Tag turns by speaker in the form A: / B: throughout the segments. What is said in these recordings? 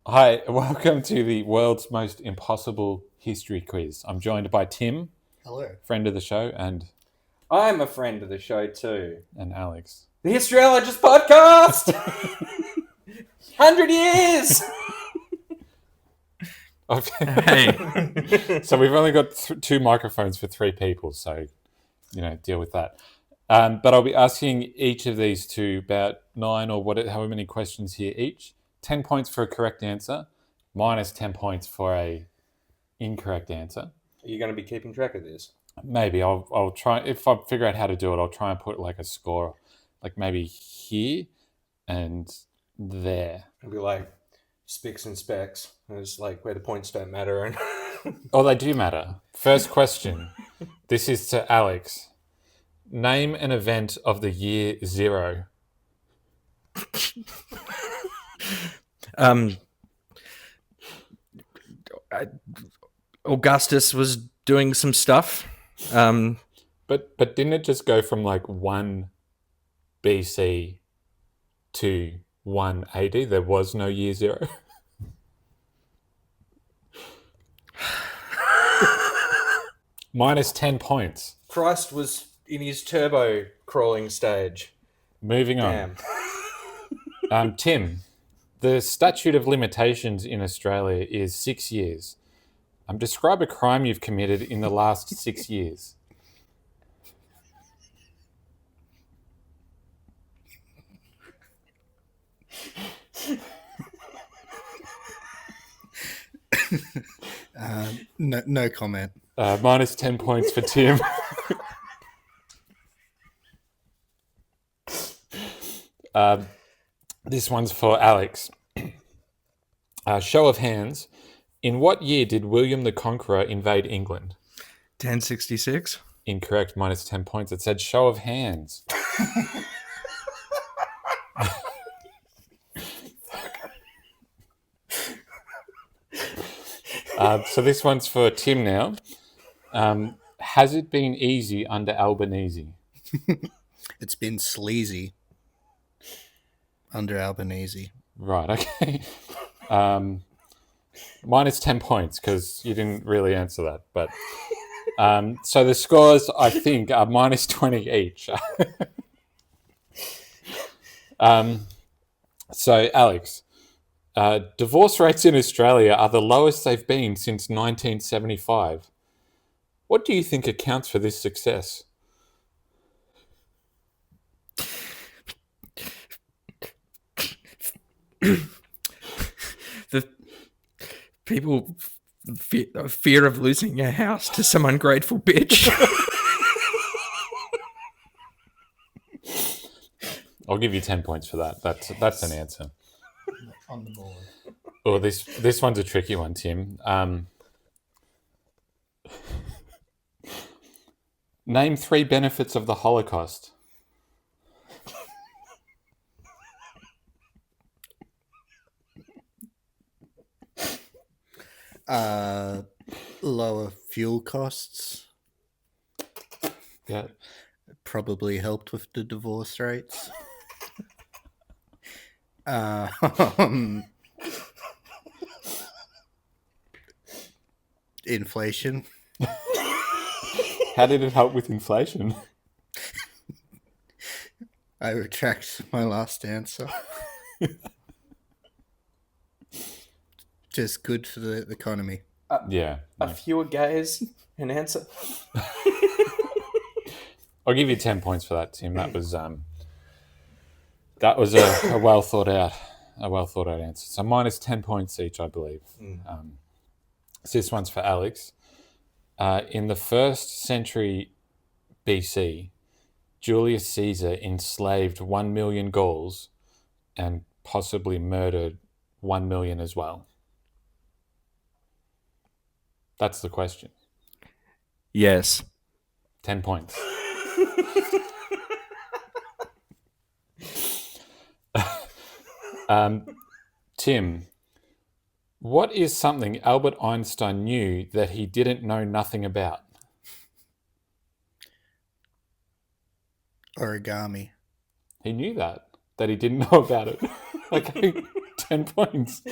A: Hi, welcome to the world's most impossible history quiz. I'm joined by Tim,
B: Hello.
A: friend of the show, and
C: I'm a friend of the show too.
A: Alex.
C: The Historyologist Podcast! 100 years!
A: Hey. So we've only got two microphones for three people, so, deal with that. But I'll be asking each of these two about however many questions here each. 10 points for a correct answer, minus 10 points for a incorrect answer.
C: Are you going to be keeping track of this?
A: Maybe I'll try. If I figure out how to do it, I'll try and put like a score, like maybe here and there.
C: It'll be like Spicks and Specks. It's like where the points don't matter. And
A: Oh, they do matter. First question. This is to Alex. Name an event of the year 0.
D: Augustus was doing some stuff.
A: But didn't it just go from like 1 BC to 1 AD? There was no year 0. Minus 10 points.
C: Christ was in his turbo crawling stage.
A: Moving on.
C: Damn.
A: Tim, the statute of limitations in Australia is 6 years. Describe a crime you've committed in the last 6 years.
B: No comment.
A: Minus 10 points for Tim. This one's for Alex. Show of hands. In what year did William the Conqueror invade England?
D: 1066.
A: Incorrect, minus 10 points. It said show of hands. So this one's for Tim now. Has it been easy under Albanese?
B: It's been sleazy under Albanese.
A: Right, okay. Minus 10 points because you didn't really answer that. But so the scores, I think, are minus 20 each. So, Alex, divorce rates in Australia are the lowest they've been since 1975. What do you think accounts for this success?
D: The people fear of losing a house to some ungrateful bitch.
A: I'll give you 10 points for that. That's an answer.
B: On the board.
A: Oh, this one's a tricky one, Tim. Name 3 benefits of the Holocaust.
B: Lower fuel costs.
A: Yeah.
B: Probably helped with the divorce rates. Inflation.
A: How did it help with inflation?
B: I retract my last answer. Just good for the economy.
A: Yeah.
C: A fewer gays an answer.
A: I'll give you 10 points for that, Tim. That was a well thought out answer. So minus 10 points each, I believe. So this one's for Alex. In the 1st century BC, Julius Caesar enslaved 1 million Gauls and possibly murdered 1 million as well. That's the question.
D: Yes.
A: 10 points. Tim, what is something Albert Einstein knew that he didn't know nothing about?
B: Origami.
A: He knew that he didn't know about it. Okay. 10 points.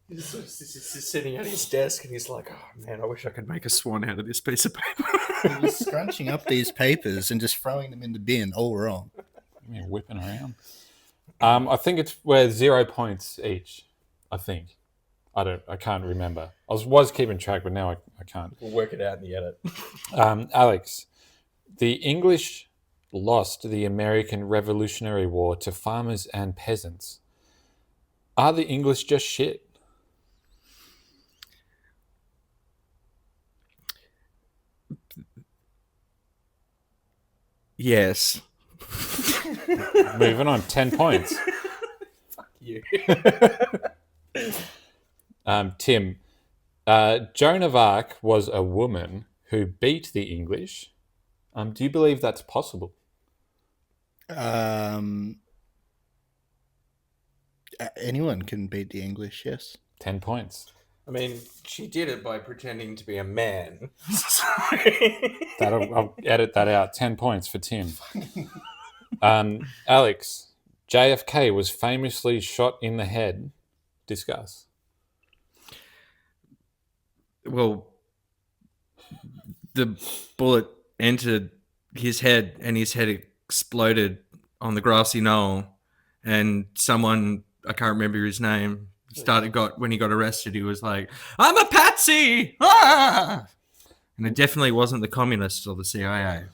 C: He's just sitting at his desk and he's like, oh man, I wish I could make a swan out of this piece of paper.
B: He was scrunching up these papers and just throwing them in the bin, all wrong.
A: Yeah, whipping around. I think we're 0 points each. I think. I can't remember. I was keeping track, but now I can't.
C: We'll work it out in the edit.
A: Alex, the English lost the American Revolutionary War to farmers and peasants. Are the English just shit?
D: Yes.
A: Moving on, 10 points.
C: You.
A: Tim, Joan of Arc was a woman who beat the English. Do you believe that's possible?
B: Anyone can beat the English, yes.
A: 10 points.
C: I mean, she did it by pretending to be a man.
A: I'll edit that out. 10 points for Tim. Alex, JFK was famously shot in the head. Discuss.
D: Well, the bullet entered his head and his head exploded on the grassy knoll, and someone, I can't remember his name, when he got arrested, he was like, "I'm a patsy!" Ah! And it definitely wasn't the communists or the CIA.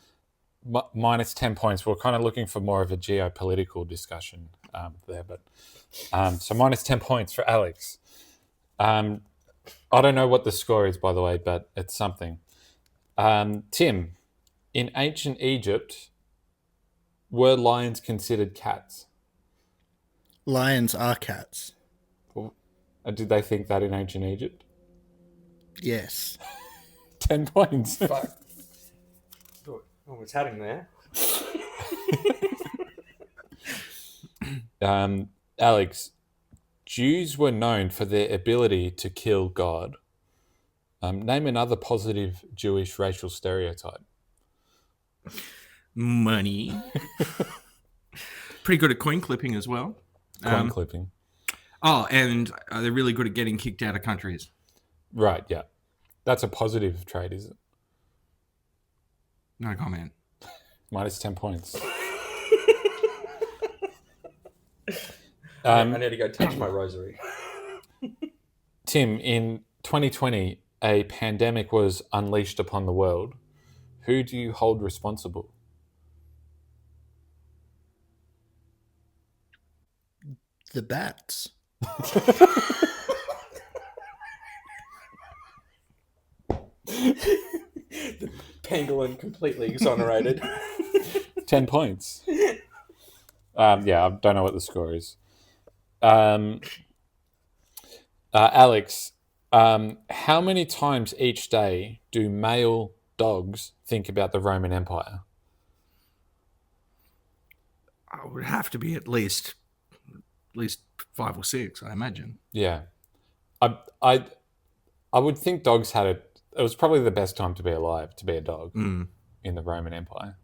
A: Minus 10 points. We're kind of looking for more of a geopolitical discussion there, but so minus 10 points for Alex. I don't know what the score is, by the way, but it's something. Tim, in ancient Egypt, were lions considered cats?
B: Lions are cats.
A: Did they think that in ancient Egypt?
B: Yes.
A: 10 points.
C: Fuck. Oh, what's happening there?
A: Alex, Jews were known for their ability to kill God. Name another positive Jewish racial stereotype.
D: Money. Pretty good at coin clipping as well.
A: Coin clipping.
D: Oh, and they're really good at getting kicked out of countries.
A: Right, yeah. That's a positive trait, is it?
D: No comment.
A: Minus 10 points.
C: I need to go touch my rosary.
A: Tim, in 2020, a pandemic was unleashed upon the world. Who do you hold responsible?
B: The bats.
C: The pangolin completely exonerated.
A: 10 points. Yeah, I don't know what the score is. Alex, how many times each day do male dogs think about the Roman Empire?
D: It would have to be at least 5 or 6, I imagine.
A: Yeah. I would think dogs had it. It was probably the best time to be alive, to be a dog in the Roman Empire.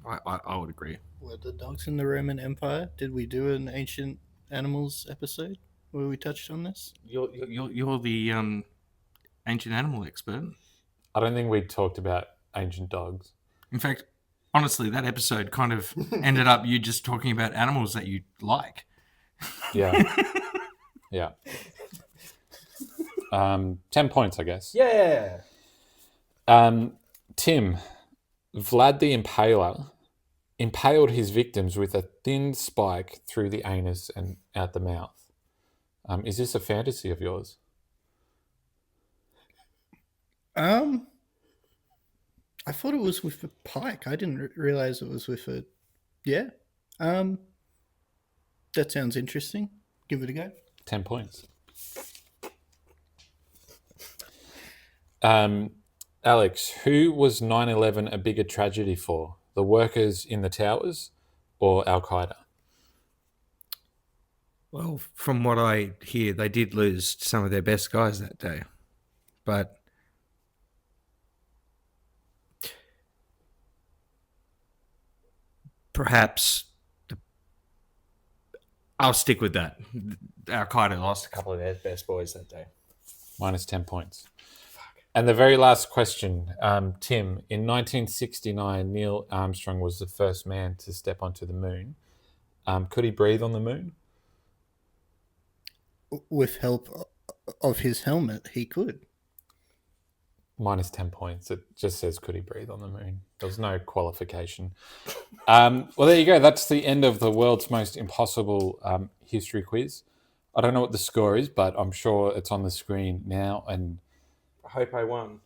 D: I would agree.
B: Were the dogs in the Roman Empire? Did we do an ancient animals episode where we touched on this?
D: You're the ancient animal expert.
A: I don't think we talked about ancient dogs.
D: In fact, honestly, that episode kind of ended up you just talking about animals that you like.
A: Yeah. Yeah. 10 points, I guess.
C: Yeah.
A: Tim, Vlad the Impaler impaled his victims with a thin spike through the anus and out the mouth. Is this a fantasy of yours?
B: I thought it was with a pike. I didn't realize it was with a. Yeah. That sounds interesting. Give it a go.
A: 10 points. Alex, who was 9/11 a bigger tragedy for? The workers in the towers or Al Qaeda?
D: Well, from what I hear, they did lose some of their best guys that day. But perhaps I'll stick with that. Al Qaeda
C: Lost a couple of their best boys that day.
A: Minus 10 points. And the very last question, Tim. In 1969, Neil Armstrong was the first man to step onto the moon. Could he breathe on the moon?
B: With help of his helmet, he could.
A: Minus 10 points. It just says, could he breathe on the moon? There's no qualification. Well, there you go. That's the end of the world's most impossible history quiz. I don't know what the score is, but I'm sure it's on the screen now. And
C: I hope I won.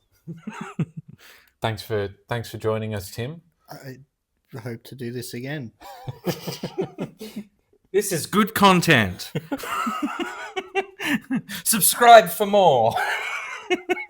A: thanks for joining us, Tim.
B: I hope to do this again.
D: This is good content.
C: Subscribe for more.